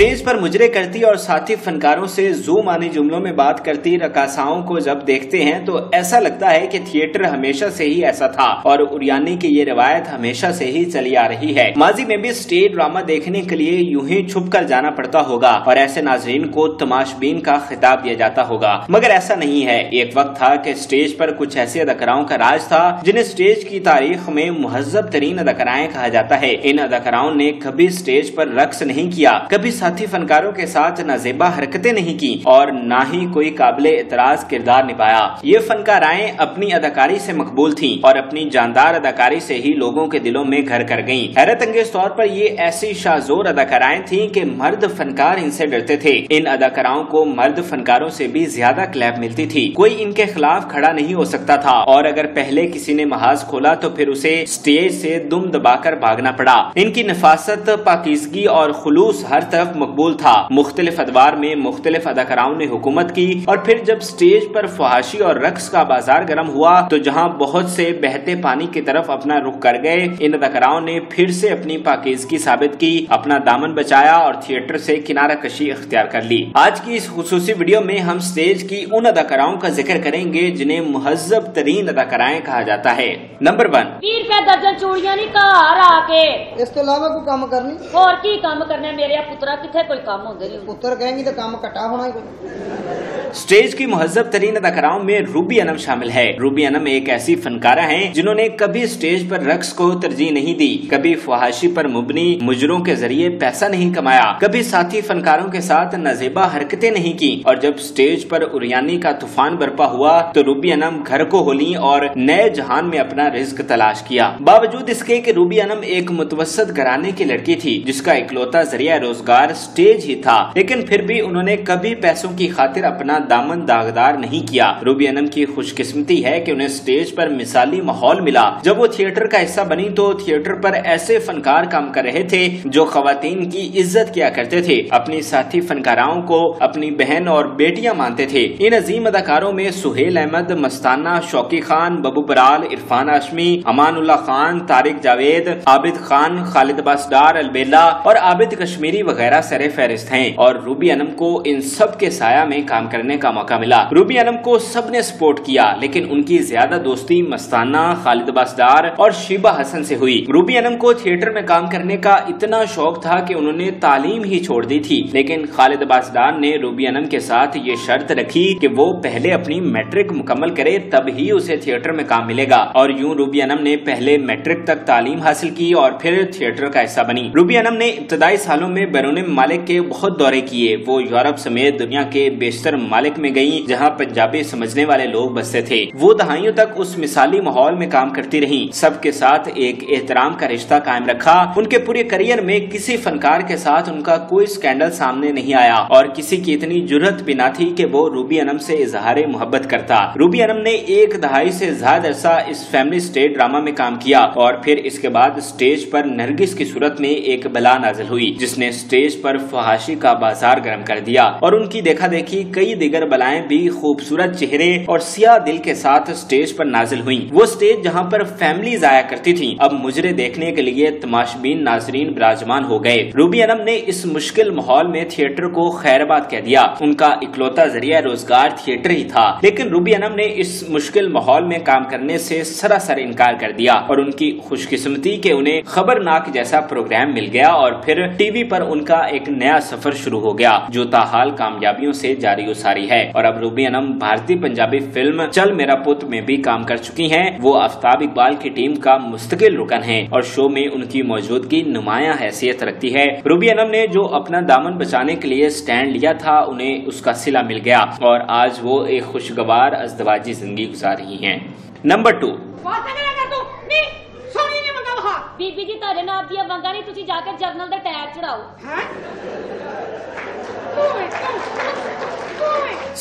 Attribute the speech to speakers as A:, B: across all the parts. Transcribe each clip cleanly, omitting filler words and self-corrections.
A: Stage पर मुजरे करती और साथी फनकारों से ज़ूम आने जुमलों में बात करती रकासाओं को जब देखते हैं तो ऐसा लगता है कि थिएटर हमेशा से ही ऐसा था और उरियानी की ये रिवायत हमेशा से ही चली आ रही है। माजी में भी स्टेज ड्रामा देखने के लिए यूं ही छुप कर जाना पड़ता होगा और ऐसे नाजरीन को तमाशबीन का खिताब दिया जाता होगा, मगर ऐसा नहीं है। एक वक्त था कि स्टेज पर कुछ ऐसे अदाकाराओं का राज था जिन्हें स्टेज की तारीख में मुहज्जब तरीन अदाकाराएं कहा जाता है। इन अदाकाराओं ने कभी स्टेज पर रक्स नहीं किया, कभी साथी फनकारों के साथ नाजेबा हरकतें नहीं की और ना ही कोई काबिले एतराज किरदार निभाया। ये फनकाराएं अपनी अदाकारी से मकबूल थीं और अपनी जानदार अदाकारी से ही लोगों के दिलों में घर कर गईं। हैरत अंगेज तौर पर ये ऐसी शाजोर अदाकाराएं थीं कि मर्द फनकार इनसे डरते थे। इन अदाकाराओं को मर्द फनकारों से भी ज्यादा क्लैप मिलती थी। कोई इनके खिलाफ खड़ा नहीं हो सकता था और अगर पहले किसी ने महाज खोला तो फिर उसे स्टेज से दुम दबाकर भागना पड़ा। इनकी नफासत, पाकीज़गी और खुलूस हर तरफ मकबूल था। मुख्तलिफ अदवार में मुख्तलिफ अदाकाराओं ने हुकूमत की और फिर जब स्टेज पर फहाशी और रक्स का बाजार गर्म हुआ तो जहां बहुत से बहते पानी की तरफ अपना रुख कर गए, इन अदाकाराओं ने फिर से अपनी पाकीज़गी साबित की, अपना दामन बचाया और थिएटर से किनारा कशी इख्तियार कर ली। आज की इस खुसूसी वीडियो में हम स्टेज की उन अदाकाराओं का जिक्र करेंगे जिन्हें मुहज्जब तरीन अदाकाराएं कहा जाता है। नंबर 1,
B: 20 रुपए दर्जन चूड़ियां नहीं घर आके
C: इस तो इलावा कोई काम करनी
B: और की काम करने मेरे पुत्रा किथे कोई काम होंदे नहीं।
C: पुत्र कहेंगी तो काम कटा होना ही कोई।
A: स्टेज की मुहज्जब तरीन अदाकाराओं में रूबी अनम शामिल है। रूबी अनम एक ऐसी फनकारा हैं जिन्होंने कभी स्टेज पर रक्स को तरजीह नहीं दी, कभी फहाशी पर मुबनी मुजरों के जरिए पैसा नहीं कमाया, कभी साथी फनकारों के साथ नाजेबा हरकतें नहीं की और जब स्टेज पर उरियानी का तूफान बरपा हुआ तो रूबी अनम घर को होली और नए जहान में अपना रिज्क तलाश किया। बावजूद इसके कि रूबी अनम एक मुतवस्सित घराने की लड़की थी जिसका इकलौता जरिया रोजगार स्टेज ही था, लेकिन फिर भी उन्होंने कभी पैसों की खातिर अपना दामन दागदार नहीं किया। रूबी अनम की खुशकिस्मती है कि उन्हें स्टेज पर मिसाली माहौल मिला। जब वो थिएटर का हिस्सा बनी तो थिएटर पर ऐसे फनकार काम कर रहे थे जो खवातीन की इज्जत किया करते थे, अपनी साथी फनकाराओं को अपनी बहन और बेटियां मानते थे। इन अजीम अदाकारों में सुहेल अहमद, मस्ताना, शौकी खान, बबू बराल, इरफान हाशमी, अमानुल्लाह खान, तारिक जावेद, आबिद खान, खालिद अब्बास डार, अलबेला और आबिद कश्मीरी वगैरह सरे फहरिस्त हैं और रूबी अनम को इन सब के साया में काम करने का मौका मिला। रूबी अनम को सबने सपोर्ट किया, लेकिन उनकी ज्यादा दोस्ती मस्ताना, खालिद अब्बास डार और शीबा हसन से हुई। रूबी अनम को थिएटर में काम करने का इतना शौक था कि उन्होंने तालीम ही छोड़ दी थी, लेकिन खालिद अब्बास डार ने रूबी अनम के साथ ये शर्त रखी कि वो पहले अपनी मैट्रिक मुकम्मल करे तब ही उसे थिएटर में काम मिलेगा और यूं रूबी अनम ने पहले मैट्रिक तक तालीम हासिल की और फिर थिएटर का हिस्सा बनी। रूबी अनम ने इब्तदाई सालों में बैरून ममालिक के बहुत दौरे किए। वो यूरोप समेत दुनिया के बेशतर ममालिक में गई जहां पंजाबी समझने वाले लोग बसते थे। वो दहाइयों तक उस मिसाली माहौल में काम करती रही, सबके साथ एक एहतराम का रिश्ता कायम रखा। उनके पूरे करियर में किसी फनकार के साथ उनका कोई स्कैंडल सामने नहीं आया और किसी की इतनी जुर्रत भी ना थी कि वो रूबी अनम से इजहार मोहब्बत करता। रूबी अनम ने एक दहाई से ज्यादा अरसा इस फैमिली स्टेज ड्रामा में काम किया और फिर इसके बाद स्टेज पर नरगिस की सूरत में एक बला नाजिल हुई जिसने स्टेज पर फहाशी का बाजार गर्म कर दिया और उनकी देखा देखी कई दिगर बलाएं भी खूबसूरत चेहरे और सियाह दिल के साथ स्टेज पर नाजिल हुई। वो स्टेज जहां पर फैमिलीज आया करती थी अब मुजरे देखने के लिए तमाशबीन नाजरीन विराजमान हो गए। रूबी अनम ने इस मुश्किल माहौल में थिएटर को खैरबाद कह दिया। उनका इकलौता जरिया रोजगार थिएटर ही था, लेकिन रूबी अनम ने इस मुश्किल माहौल में काम करने से सरासर इनकार कर दिया और उनकी खुशकिस्मती के उन्हें खबरनाक जैसा प्रोग्राम मिल गया और फिर टीवी पर उनका एक नया सफर शुरू हो गया जो ताहाल कामयाबियों से जारी उसारी है और अब रूबी अनम भारतीय पंजाबी फिल्म चल मेरा पुत में भी काम कर चुकी हैं। वो आफ्ताब इकबाल की टीम का मुस्तकिल रुकन है और शो में उनकी मौजूदगी नुमाया हैसियत रखती है। रूबी अनम ने जो अपना दामन बचाने के लिए स्टैंड लिया था उन्हें उसका सिला मिल गया और आज वो एक खुशगवार अज़दवाजी जिंदगी गुजार रही हैं। नंबर 2,
B: बीबी जी ਤੁਹਾਡੇ ਨਾਲ ਦੀਆਂ ਵੰਗਾਂ ਨਹੀਂ ਤੁਸੀਂ ਜਾ ਕੇ ਜਰਨਲ ਦੇ ਟਾਇਰ ਚੜਾਓ।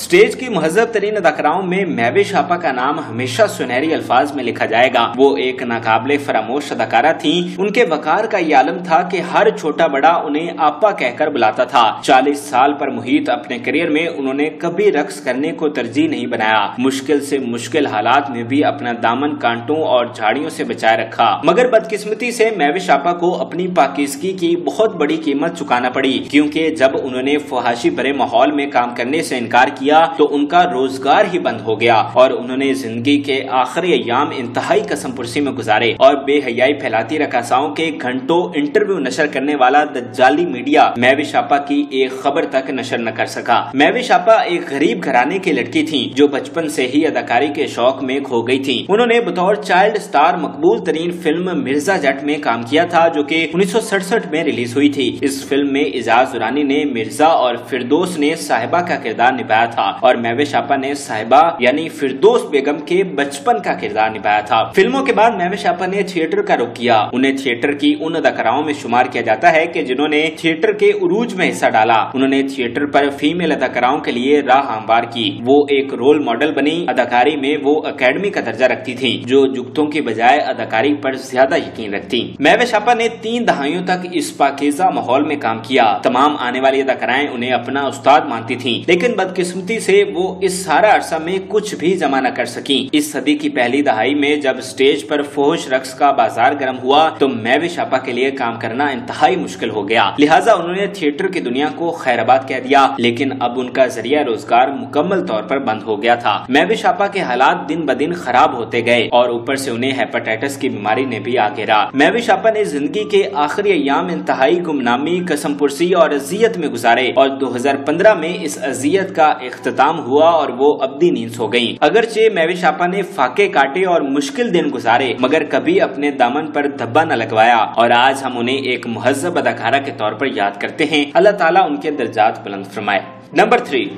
A: स्टेज की मुहज्जब तरीन अदाकाराओं में महविश आपा का नाम हमेशा सुनहरी अल्फाज में लिखा जाएगा। वो एक नाकाबिले फरामोश अदाकारा थी। उनके वकार का ये आलम था कि हर छोटा बड़ा उन्हें आपा कहकर बुलाता था। 40 साल पर मुहित अपने करियर में उन्होंने कभी रक्स करने को तरजीह नहीं बनाया। मुश्किल से मुश्किल हालात में भी अपना दामन कांटों और झाड़ियों से बचाए रखा, मगर बदकिस्मती बदकिस्मती से महविश आपा को अपनी पाकिज़गी की बहुत बड़ी कीमत चुकाना पड़ी, क्योंकि जब उन्होंने फहाशी भरे माहौल में काम करने से इनकार किया तो उनका रोजगार ही बंद हो गया और उन्होंने जिंदगी के आखिरी अय्याम इंतहाई कसम पुरसी में गुजारे और बेहयाई फैलाती रकासाओं के घंटों इंटरव्यू नशर करने वाला दज्जाली मीडिया महविश आपा की एक खबर तक नशर न कर सका। महविश आपा एक गरीब घराने की लड़की थी जो बचपन से ही अदाकारी के शौक में खो गई थी। उन्होंने बतौर चाइल्ड स्टार मकबूल तरीन फिल्म मिर्जा जट में काम किया था जो कि 1967 में रिलीज हुई थी। इस फिल्म में इजाज दुरानी ने मिर्जा और फिरदौस ने साहिबा का किरदार निभाया था और महविश आपा ने साहिबा यानी फिरदौस बेगम के बचपन का किरदार निभाया था। फिल्मों के बाद महविश आपा ने थिएटर का रुख किया। उन्हें थिएटर की उन अदाकाराओं में शुमार किया जाता है कि जिन्होंने थिएटर के उरूज में हिस्सा डाला। उन्होंने थिएटर पर फीमेल अदाकाराओं के लिए राह हमवार की। वो एक रोल मॉडल बनी। अदाकारी में वो अकेडमी का दर्जा रखती थी जो जुगतों की बजाय अदाकारी पर ज्यादा यकीन रखती। महविश आपा ने 3 दहाइयों तक इस पाकीज़ा माहौल में काम किया। तमाम आने वाली अदाकाराएं उन्हें अपना उस्ताद मानती थीं, लेकिन बदकिस्मती से वो इस सारा अरसा में कुछ भी जमा न कर सकी। इस सदी की पहली दहाई में जब स्टेज पर फोहश रक्स का बाजार गर्म हुआ तो महविश आपा के लिए काम करना इंतहाई मुश्किल हो गया। लिहाजा उन्होंने थिएटर की दुनिया को खैराबाद कह दिया, लेकिन अब उनका जरिया रोजगार मुकम्मल तौर पर बंद हो गया था। महविश आपा के हालात दिन ब दिन खराब होते गए और ऊपर से उन्हें हेपेटाइटिस की बीमारी ने भी आ घेरा। महविश आपा ने जिंदगी के आखिरी अय्याम इंतहाई गुमनामी, कसम पुरसी और अजियत में गुजारे और 2015 में इस अजियत का इख्तिताम हुआ और वो अब्दी नींद सो गयी। अगरचे महविश आपा ने फाके काटे और मुश्किल दिन गुजारे मगर कभी अपने दामन पर धब्बा न लगवाया और आज हम उन्हें एक मुहज्जब अदाकारा के तौर पर याद करते हैं। अल्लाह ताला उनके दर्जात बुलंद फरमाए। नंबर 3,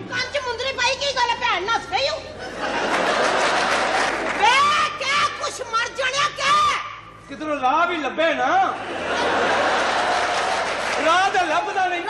D: किधरों राह भी लब्बे ना, राह तो लभदा नहीं,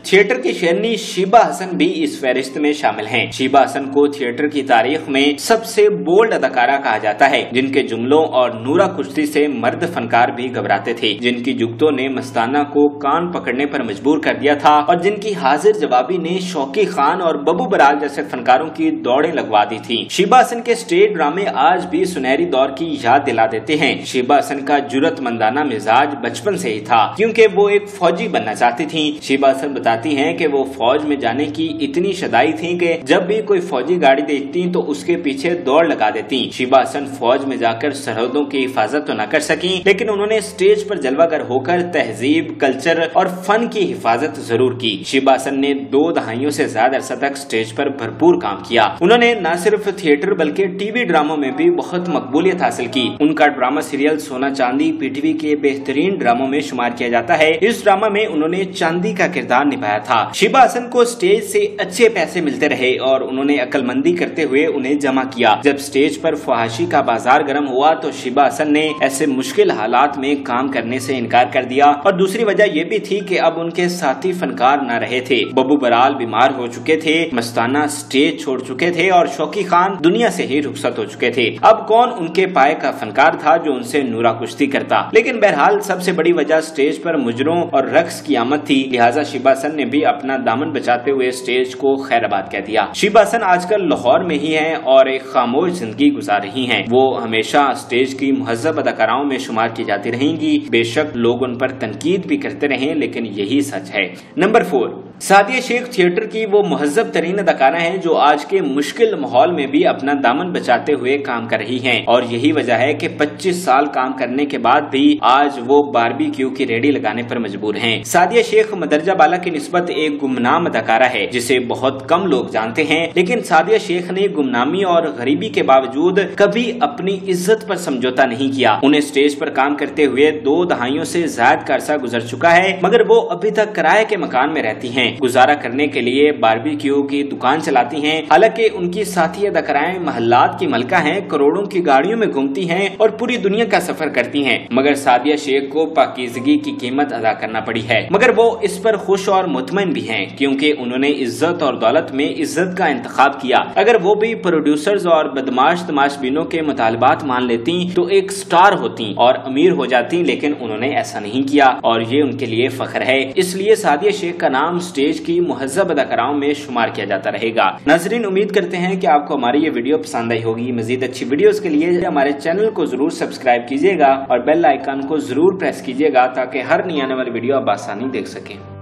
A: थिएटर की शेरनी शीबा हसन भी इस फहरिस्त में शामिल हैं। शीबा हसन को थिएटर की तारीख में सबसे बोल्ड अदाकारा कहा जाता है, जिनके जुमलों और नूरा कुश्ती से मर्द फनकार भी घबराते थे, जिनकी जुगतों ने मस्ताना को कान पकड़ने पर मजबूर कर दिया था और जिनकी हाजिर जवाबी ने शौकी खान और बबू बराल जैसे फनकारों की दौड़ें लगवा दी थी। शीबा हसन के स्टेज ड्रामे आज भी सुनहरी दौर की याद दिला देते हैं। शीबा हसन का जुर्रतमंदाना मिजाज बचपन से ही था, क्योंकि वो एक फौजी बनना चाहती थी। शीबा हसन बताती हैं कि वो फौज में जाने की इतनी शदाई थी कि जब भी कोई फौजी गाड़ी देखती तो उसके पीछे दौड़ लगा देती। शीबा हसन फौज में जाकर सरहदों की हिफाजत तो न कर सकी, लेकिन उन्होंने स्टेज पर जलवागर होकर तहजीब, कल्चर और फन की हिफाजत जरूर की। शीबा हसन ने 2 दहाइयों से ज्यादा अरसा तक स्टेज पर भरपूर काम किया। उन्होंने न सिर्फ थिएटर बल्कि टीवी ड्रामों में भी बहुत मकबूलियत हासिल की। उनका ड्रामा सीरियल सोना चांदी पीटीवी के बेहतरीन ड्रामों में शुमार किया जाता है। इस ड्रामा में उन्होंने चांदी का किरदार निभाया था। शीबा हसन को स्टेज से अच्छे पैसे मिलते रहे और उन्होंने अक्लमंदी करते हुए उन्हें जमा किया। जब स्टेज पर फहाशी का बाजार गर्म हुआ तो शीबा हसन ने ऐसे मुश्किल हालात में काम करने से इनकार कर दिया और दूसरी वजह यह भी थी कि अब उनके साथी फनकार न रहे थे। बबू बराल बीमार हो चुके थे, मस्ताना स्टेज छोड़ चुके थे और शौकी खान दुनिया से ही रुखसत हो चुके थे। अब कौन उनके पाए का फनकार था जो उनसे नूरा कुश्ती करता। लेकिन बहरहाल सबसे बड़ी वजह स्टेज पर मुजरों और रक्स की आमद थी। लिहाजा शीबा हसन ने भी अपना दामन बचाते हुए स्टेज को खैराबाद कह दिया। शीबा हसन आजकल लाहौर में ही हैं और एक खामोश जिंदगी गुजार रही हैं। वो हमेशा स्टेज की मुहज्जब अदाकाराओं में शुमार की जाती रहेंगी। बेशक लोग उन पर तनकीद भी करते रहे, लेकिन यही सच है। नंबर 4, सादिया शेख थिएटर की वो मुहज्जब तरीन अदाकारा हैं जो आज के मुश्किल माहौल में भी अपना दामन बचाते हुए काम कर रही हैं और यही वजह है कि 25 साल काम करने के बाद भी आज वो बारबेक्यू की रेडी लगाने पर मजबूर हैं। सादिया शेख मदरजा बाला की निस्बत एक गुमनाम अदाकारा है जिसे बहुत कम लोग जानते हैं, लेकिन सादिया शेख ने गुमनामी और गरीबी के बावजूद कभी अपनी इज्जत पर समझौता नहीं किया। उन्हें स्टेज पर काम करते हुए 2 दहाइयों से ज्यादा का अरसा गुजर चुका है, मगर वो अभी तक किराए के मकान में रहती हैं। गुजारा करने के लिए बारबेक्यू की दुकान चलाती हैं। हालांकि उनकी साथी अदाकाराएं महल्लात की मलका हैं, करोड़ों की गाड़ियों में घूमती हैं और पूरी दुनिया का सफर करती हैं, मगर सादिया शेख को पाकीज़गी की कीमत अदा करना पड़ी है। मगर मगर वो इस पर खुश और मुतमईन भी हैं क्योंकि उन्होंने इज्जत और दौलत में इज्जत का इंतखाब किया। अगर वो भी प्रोड्यूसर्स और बदमाश तमाशबीनों के मुतालबात मान लेती तो एक स्टार होती और अमीर हो जाती, लेकिन उन्होंने ऐसा नहीं किया और ये उनके लिए फख्र है। इसलिए सादिया शेख का नाम स्टेज की मुहज्जब अदाकाराओं में शुमार किया जाता रहेगा। नाज़रीन, उम्मीद करते हैं कि आपको हमारी ये वीडियो पसंद आई होगी। मजीद अच्छी वीडियोस के लिए हमारे चैनल को जरूर सब्सक्राइब कीजिएगा और बेल आइकन को जरूर प्रेस कीजिएगा ताकि हर नई आने वाली वीडियो आप आसानी देख सकें।